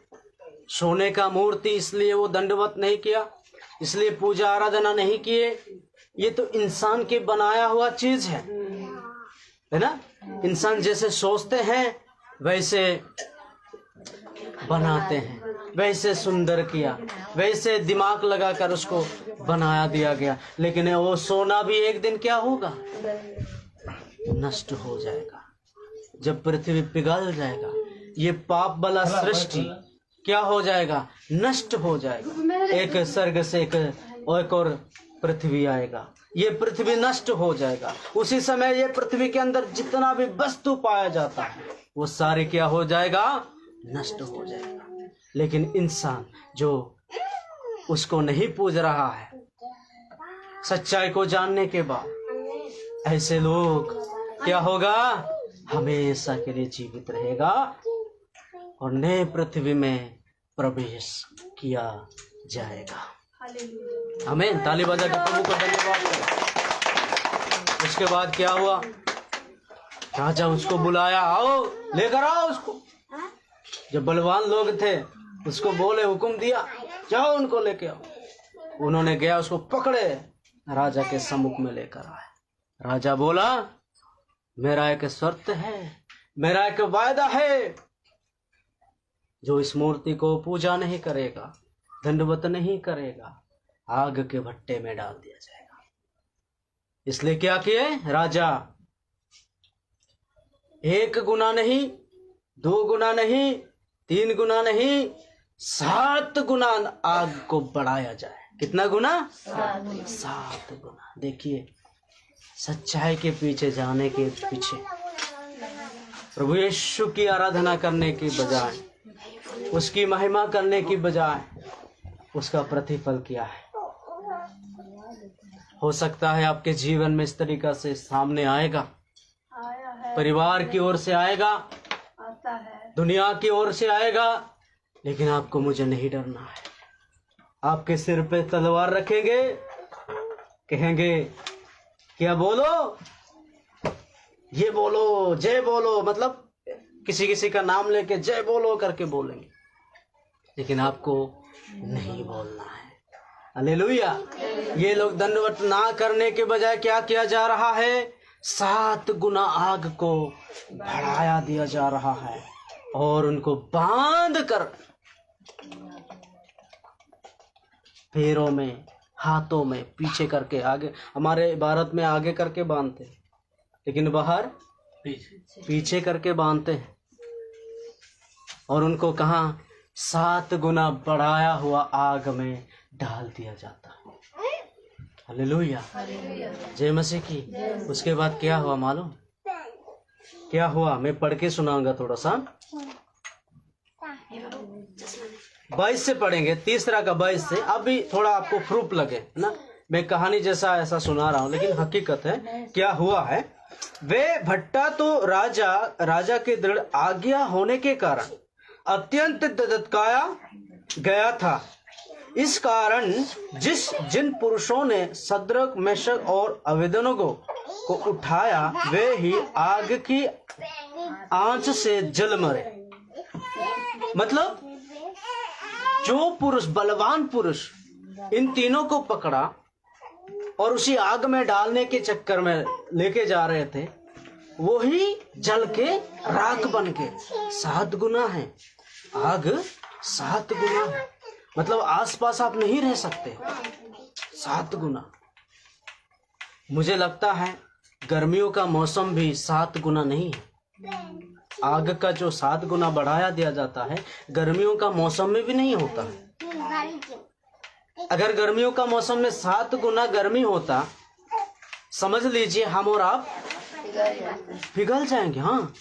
सोने का मूर्ति इसलिए वो दंडवत नहीं किया, इसलिए पूजा आराधना नहीं किए, ये तो इंसान के बनाया हुआ चीज है ना। इंसान जैसे सोचते हैं वैसे बनाते हैं, वैसे सुंदर किया, वैसे दिमाग लगाकर उसको बनाया दिया गया। लेकिन वो सोना भी एक दिन क्या होगा, नष्ट हो जाएगा। जब पृथ्वी पिघल जाएगा, ये पाप वाला सृष्टि क्या हो जाएगा, नष्ट हो जाएगा। एक स्वर्ग से एक और पृथ्वी आएगा, ये पृथ्वी नष्ट हो जाएगा। उसी समय ये पृथ्वी के अंदर जितना भी वस्तु पाया जाता है वो सारे क्या हो जाएगा, नष्ट हो जाएगा। लेकिन इंसान जो उसको नहीं पूज रहा है, सच्चाई को जानने के बाद, ऐसे लोग क्या होगा, हमेशा के लिए जीवित रहेगा और नए पृथ्वी में प्रवेश किया जाएगा। आमीन। ताली बजा के प्रभु को धन्यवाद करें। उसके बाद क्या हुआ, राजा उसको बुलाया, आओ लेकर आओ उसको। जब बलवान लोग थे उसको बोले, हुक्म दिया, जाओ उनको लेके आओ। उन्होंने गया, उसको पकड़े, राजा के सम्मुख में लेकर आए। राजा बोला, मेरा एक शर्त है, मेरा एक वायदा है, जो इस मूर्ति को पूजा नहीं करेगा, दंडवत नहीं करेगा, आग के भट्टे में डाल दिया जाएगा। इसलिए क्या किए राजा? 1 गुना नहीं, 2 गुना नहीं, 3 गुना नहीं, 7 गुना आग को बढ़ाया जाए। कितना गुना? 7 गुना। देखिए, सच्चाई के पीछे जाने के पीछे प्रभु यीशु की आराधना करने की बजाय, उसकी महिमा करने की बजाय, उसका प्रतिफल क्या है? हो सकता है आपके जीवन में इस तरीका से सामने आएगा, परिवार की ओर से आएगा, दुनिया की ओर से आएगा, लेकिन आपको मुझे नहीं डरना है। आपके सिर पे तलवार रखेंगे, कहेंगे क्या बोलो, ये बोलो, जय बोलो, मतलब किसी किसी का नाम लेके जय बोलो करके बोलेंगे, लेकिन आपको नहीं बोलना है। हालेलुया। ये लोग दंडवत ना करने के बजाय क्या किया जा रहा है? 7 गुना आग को बढ़ाया दिया जा रहा है और उनको बांध कर पैरों में, हाथों में, पीछे करके, आगे हमारे भारत में आगे करके बांधते, लेकिन बाहर पीछे करके बांधते हैं। और उनको कहाँ 7 गुना बढ़ाया हुआ आग में डाल दिया जाता है। हालेलुया, जय मसीह की। उसके बाद क्या हुआ मालूम? क्या हुआ? मैं पढ़ के सुनाऊंगा थोड़ा सा। 22 से पढ़ेंगे, तीसरा का 22 से। अभी थोड़ा आपको प्रूफ लगे ना, मैं कहानी जैसा ऐसा सुना रहा हूँ, लेकिन हकीकत है। क्या हुआ है? वे भट्टा तो राजा के दृढ़ आज्ञा होने के कारण अत्यंत धधकाया गया था। इस कारण जिन पुरुषों ने सद्रक, मेशक और अबेदनगो को उठाया, वे ही आग की आंच से जल मरे। मतलब जो पुरुष, बलवान पुरुष, इन तीनों को पकड़ा और उसी आग में डालने के चक्कर में लेके जा रहे थे, वो ही जल के राख बन के 7 गुना है आग, 7 गुना है। मतलब आसपास आप नहीं रह सकते, 7 गुना। मुझे लगता है गर्मियों का मौसम भी 7 गुना नहीं है। आग का जो 7 गुना बढ़ाया दिया जाता है, गर्मियों का मौसम में भी नहीं होता है। अगर गर्मियों का मौसम में 7 गुना गर्मी होता, समझ लीजिए हम और आप पिघल जाएंगे। हाँ,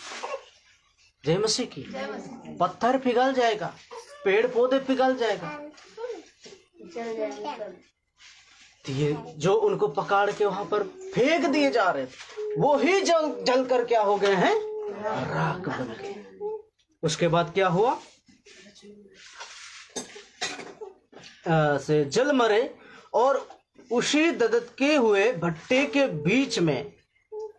जय मसीह की। पत्थर पिघल जाएगा, पेड़ पौधे पिघल जाएगा। ये जो उनको पकड़ के वहां पर फेंक दिए जा रहे थे, वो ही जल कर क्या हो गए हैं? राख बन गए। उसके बाद क्या हुआ? से जल मरे और उसी धधके हुए भट्टे के बीच में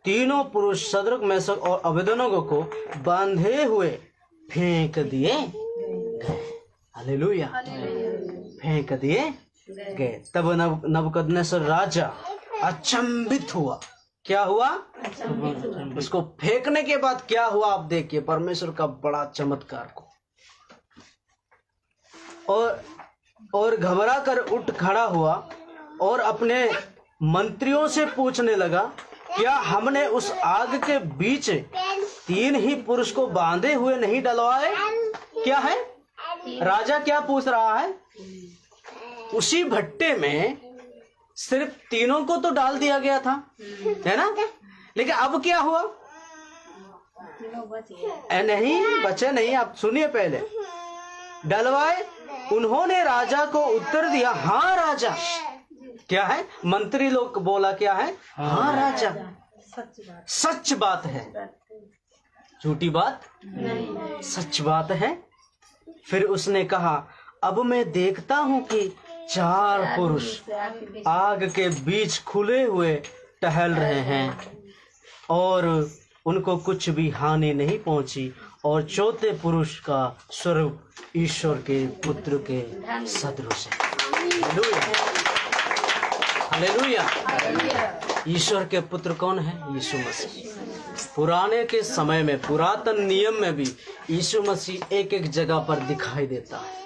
तीनों पुरुष सद्रक, मेशक और अबेदनगो को बांधे हुए फेंक दिए गए। हालेलुया, फेंक दिए गए। तब नबूकदनेस्सर राजा अचंभित हुआ। क्या हुआ? उसको फेंकने के बाद क्या हुआ? आप देखिए परमेश्वर का बड़ा चमत्कार को। और घबरा कर उठ खड़ा हुआ और अपने मंत्रियों से पूछने लगा, क्या हमने उस आग के बीच 3 ही पुरुष को बांधे हुए नहीं डलवाए? क्या है? राजा क्या पूछ रहा है? उसी भट्टे में सिर्फ 3 को तो डाल दिया गया था, है ना? लेकिन अब क्या हुआ? नहीं बचे नहीं। आप सुनिए, पहले डलवाए। उन्होंने राजा को उत्तर दिया, हाँ राजा। क्या है? मंत्री लोग बोला क्या है? हाँ राजा। सच बात है, झूठी बात नहीं, सच बात है। फिर उसने कहा, अब मैं देखता हूं कि 4 पुरुष आग के बीच खुले हुए टहल रहे हैं और उनको कुछ भी हानि नहीं पहुंची, और 4थे पुरुष का स्वरूप ईश्वर के पुत्र के सदृश है। Hallelujah, hallelujah. ईश्वर के पुत्र कौन है? यीशु मसीह। पुराने के समय में, पुरातन नियम में भी यीशु मसीह एक एक जगह पर दिखाई देता है।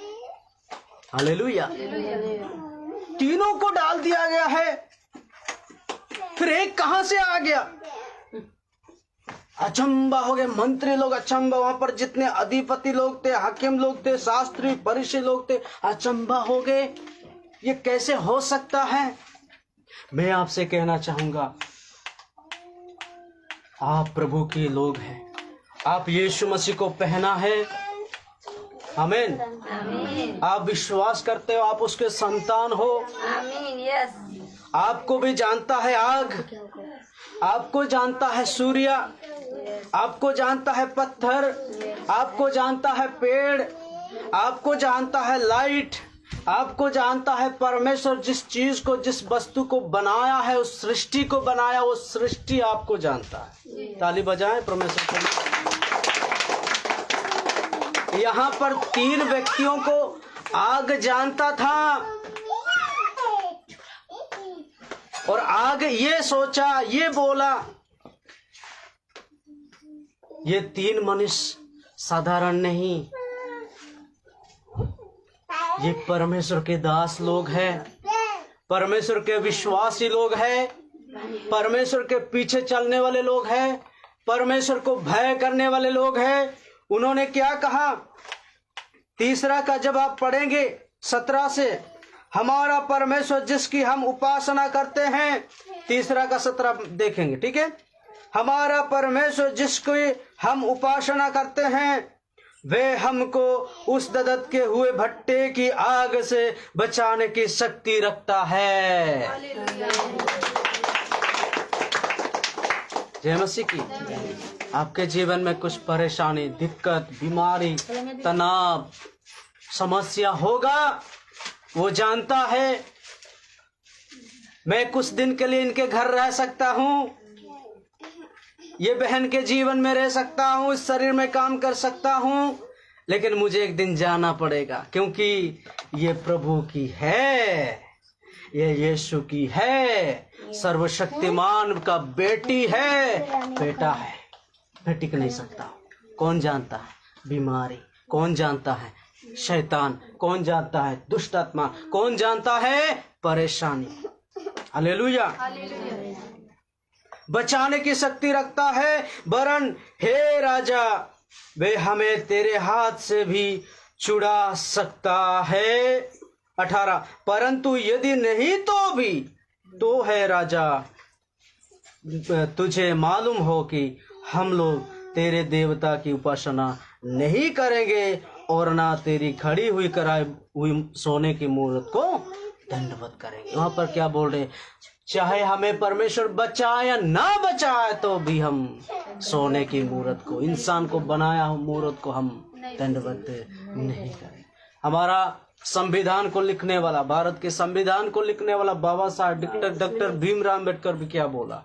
हालेलुया। तीनों को डाल दिया गया है, फिर एक कहां से आ गया? अचंबा हो गए मंत्री लोग, अचंबा। वहां पर जितने अधिपति लोग थे, हाकिम लोग थे, शास्त्री फरीसी लोग थे, अचंबा हो गए। ये कैसे हो सकता है? मैं आपसे कहना चाहूंगा, आप प्रभु के लोग हैं, आप यीशु मसीह को पहना है। आमीन। आप विश्वास करते हो, आप उसके संतान हो। आमीन। यस। आपको भी जानता है आग, आपको जानता है सूर्य, आपको जानता है पत्थर, आपको जानता है पेड़, आपको जानता है लाइट, आपको जानता है परमेश्वर जिस चीज को, जिस वस्तु को बनाया है, उस सृष्टि को बनाया, वो सृष्टि आपको जानता है। ताली बजाएं परमेश्वर के लिए। यहाँ पर 3 व्यक्तियों को आग जानता था, और आग ये सोचा, ये बोला, ये 3 मनुष्य साधारण नहीं, ये परमेश्वर के दास लोग हैं, परमेश्वर के विश्वासी लोग हैं, परमेश्वर के पीछे चलने वाले लोग हैं, परमेश्वर को भय करने वाले लोग हैं। उन्होंने क्या कहा? तीसरा का जब आप पढ़ेंगे 17 से, हमारा परमेश्वर जिसकी हम उपासना करते हैं। तीसरा का 17 देखेंगे, ठीक है। हमारा परमेश्वर जिसकी हम उपासना करते हैं, वे हमको उस ददत के हुए भट्टे की आग से बचाने की शक्ति रखता है। जय मसीह की। आपके जीवन में कुछ परेशानी, दिक्कत, बीमारी, तनाव, समस्या होगा, वो जानता है। मैं कुछ दिन के लिए इनके घर रह सकता हूँ, ये बहन के जीवन में रह सकता हूँ, इस शरीर में काम कर सकता हूँ, लेकिन मुझे एक दिन जाना पड़ेगा, क्योंकि ये प्रभु की है, ये यीशु की है, सर्वशक्तिमान का बेटी है, बेटा है। मैं टिक नहीं सकता। कौन जानता है बीमारी? कौन जानता है शैतान? कौन जानता है दुष्ट आत्मा? कौन जानता है परेशानी? हालेलुया। बचाने की शक्ति रखता है, वरन हे राजा, वे हमें तेरे हाथ से भी छुड़ा सकता है। 18, परंतु यदि नहीं तो भी, तो है राजा, तुझे मालूम हो कि हम लोग तेरे देवता की उपासना नहीं करेंगे और ना तेरी खड़ी हुई कराई हुई सोने की मूर्त को दंडवत करेंगे। वहां पर क्या बोल रहे? चाहे हमें परमेश्वर बचाए या ना बचाए, तो भी हम सोने की मूर्त को, इंसान को बनाया हुआ मूर्त को हम दंडवत नहीं करें। हमारा संविधान को लिखने वाला, भारत के संविधान को लिखने वाला बाबा साहब डॉक्टर भीमराव अम्बेडकर भी क्या बोला?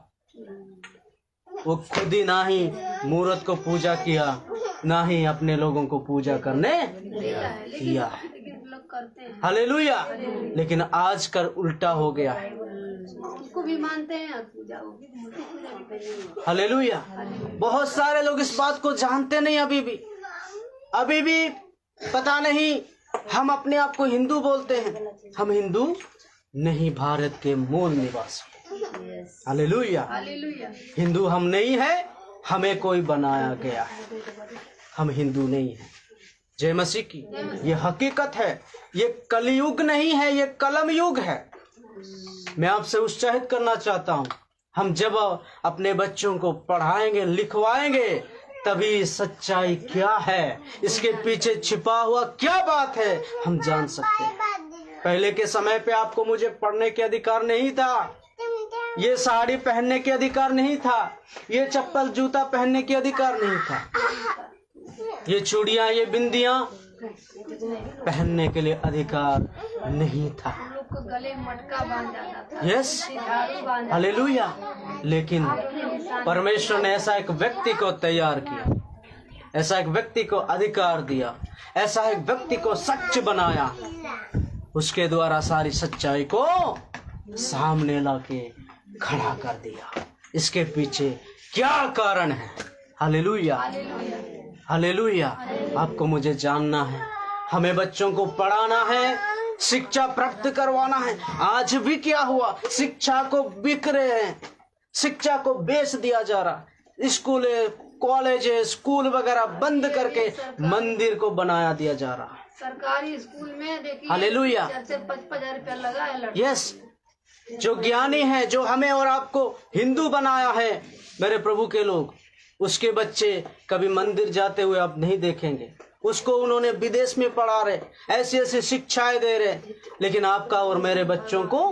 वो खुद ही ना ही मूर्त को पूजा किया, ना ही अपने लोगों को पूजा करने दिया। हालेलुया। लेकिन आजकल उल्टा हो गया है। उसको भी मानते हैं, पूजा हालेलुया। बहुत सारे लोग इस बात को जानते नहीं। अभी भी पता नहीं, हम अपने आप को हिंदू बोलते हैं। हम हिंदू नहीं, भारत के मूल निवासी। हालेलुया। हिंदू हम नहीं है, हमें कोई बनाया गया है। हम हिंदू नहीं है। जय मसीह की। ये हकीकत है, ये कलयुग नहीं है, ये कलम युग है। मैं आपसे उत्साहित करना चाहता हूँ, हम जब अपने बच्चों को पढ़ाएंगे, लिखवाएंगे, तभी सच्चाई क्या है, इसके पीछे छिपा हुआ क्या बात है, हम जान सकते हैं। पहले के समय पे आपको मुझे पढ़ने के अधिकार नहीं था, ये साड़ी पहनने के अधिकार नहीं था, ये चप्पल जूता पहनने के अधिकार नहीं था, ये चूड़ियां, ये बिंदियां पहनने के लिए अधिकार नहीं था। गले मटका बांध जाता था। Yes, hallelujah. लेकिन परमेश्वर ने ऐसा एक व्यक्ति को तैयार किया, ऐसा एक व्यक्ति को अधिकार दिया, ऐसा एक व्यक्ति को सच बनाया, उसके द्वारा सारी सच्चाई को सामने लाके खड़ा कर दिया। इसके पीछे क्या कारण है? Hallelujah, hallelujah. आपको मुझे जानना है। हमें बच्चों को पढ़ाना है, शिक्षा प्राप्त करवाना है। आज भी क्या हुआ? शिक्षा को बिक रहे हैं, शिक्षा को बेच दिया जा रहा। स्कूल, कॉलेज, स्कूल वगैरह बंद करके मंदिर को बनाया दिया जा रहा है। सरकारी स्कूल में देखिए, हालेलुया, 50,000 रुपया लगा है लड़के। यस, जो ज्ञानी है, जो हमें और आपको हिंदू बनाया है, मेरे प्रभु के लोग, उसके बच्चे कभी मंदिर जाते हुए आप नहीं देखेंगे। उसको उन्होंने विदेश में पढ़ा रहे, ऐसी ऐसी शिक्षाएं दे रहे, लेकिन आपका और मेरे बच्चों को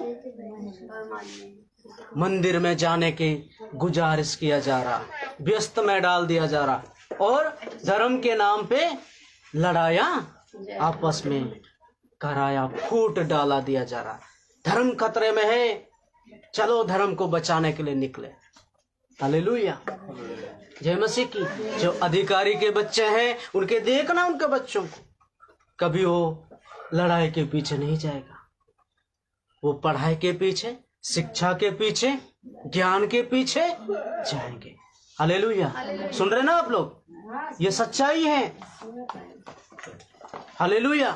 मंदिर में जाने की गुजारिश किया जा रहा, व्यस्त में डाल दिया जा रहा, और धर्म के नाम पे लड़ाया आपस में कराया, फूट डाला दिया जा रहा। धर्म खतरे में है, चलो धर्म को बचाने के लिए निकले। हालेलुया, जय मसीह की। जो अधिकारी के बच्चे हैं, उनके देखना, उनके बच्चों को, कभी वो लड़ाई के पीछे नहीं जाएगा। वो पढ़ाई के पीछे, शिक्षा के पीछे, ज्ञान के पीछे जाएंगे। हालेलुया, सुन रहे ना आप लोग? ये सच्चाई है। हालेलुया।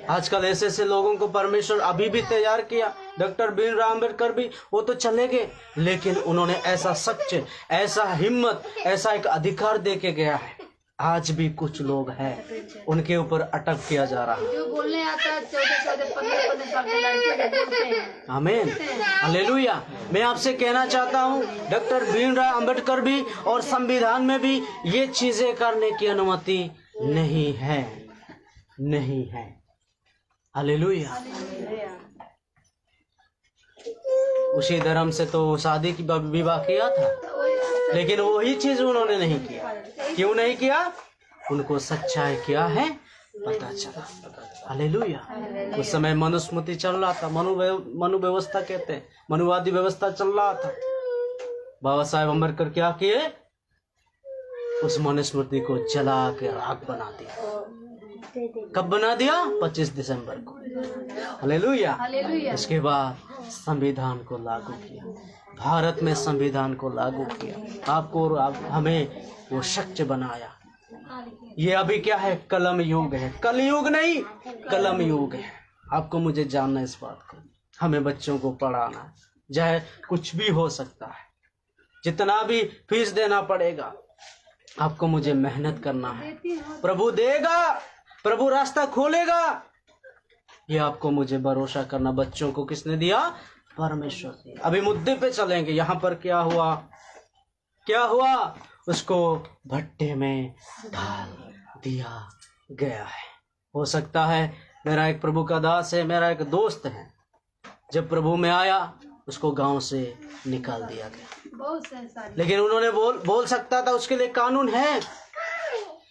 आजकल ऐसे ऐसे लोगों को परमेश्वर अभी भी तैयार किया। डॉक्टर भीमराव अंबेडकर भी, वो तो चले गए, लेकिन उन्होंने ऐसा सच, ऐसा हिम्मत, ऐसा एक अधिकार दे के गया है। आज भी कुछ लोग हैं, उनके ऊपर अटक किया जा रहा है। जो बोलने आता है 14-14, 15-15 साल के लड़के बोलते हैं। आमीन, हालेलुया। मैं आपसे कहना चाहता हूँ, डॉक्टर भीमराव अंबेडकर भी और संविधान में भी ये चीजें करने की अनुमति नहीं है, नहीं है। हालेलुया। उसी धर्म से तो शादी की विवाह किया था, लेकिन वही चीज उन्होंने नहीं किया। क्यों नहीं किया? उनको सच्चाई क्या है पता चला। हालेलुया। उस समय मनुस्मृति चल रहा था, मनु व्यवस्था कहते हैं, मनुवादी व्यवस्था चल रहा था। बाबा साहेब अम्बेडकर क्या किए? उस मनुस्मृति को जला के राख बना दिया। कब बना दिया? 25 दिसंबर को। हालेलुया। इसके बाद संविधान को लागू किया, भारत में संविधान को लागू किया, आपको और हमें वो सच्च बनाया। ये अभी क्या है? कलम युग है, कल युग नहीं, कलम युग है। आपको मुझे जानना इस बात को। हमें बच्चों को पढ़ाना है, चाहे कुछ भी हो सकता है, जितना भी फीस देना पड़ेगा, आपको मुझे मेहनत करना है। प्रभु देगा, प्रभु रास्ता खोलेगा, ये आपको मुझे भरोसा करना। बच्चों को किसने दिया? परमेश्वर दिया। अभी मुद्दे पे चलेंगे। यहाँ पर क्या हुआ? क्या हुआ? उसको भट्टे में डाल दिया गया है। हो सकता है मेरा एक प्रभु का दास है, मेरा एक दोस्त है, जब प्रभु में आया उसको गांव से निकाल दिया गया। लेकिन उन्होंने बोल सकता था, उसके लिए कानून है,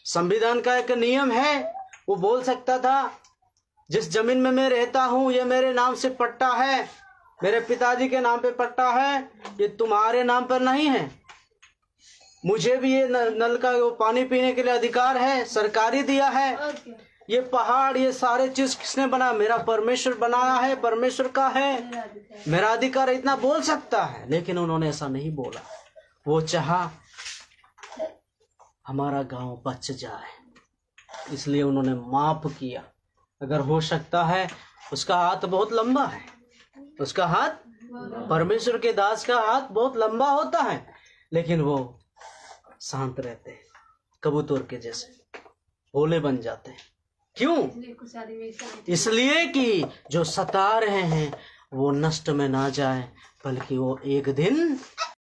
संविधान का एक नियम है। वो बोल सकता था, जिस जमीन में मैं रहता हूँ ये मेरे नाम से पट्टा है, मेरे पिताजी के नाम पे पट्टा है, ये तुम्हारे नाम पर नहीं है। मुझे भी ये नल का वो पानी पीने के लिए अधिकार है, सरकारी दिया है। ये पहाड़, ये सारे चीज किसने बनाया? मेरा परमेश्वर बनाया है, परमेश्वर का है, मेरा अधिकार इतना बोल सकता है। लेकिन उन्होंने ऐसा नहीं बोला। वो चाहा हमारा गांव बच जाए, इसलिए उन्होंने माफ किया। अगर हो सकता है, उसका हाथ बहुत लंबा है, उसका हाथ, परमेश्वर के दास का हाथ बहुत लंबा होता है, लेकिन वो शांत रहते हैं, कबूतर के जैसे भोले बन जाते हैं। क्यों? इसलिए कि जो सता रहे हैं वो नष्ट में ना जाए, बल्कि वो एक दिन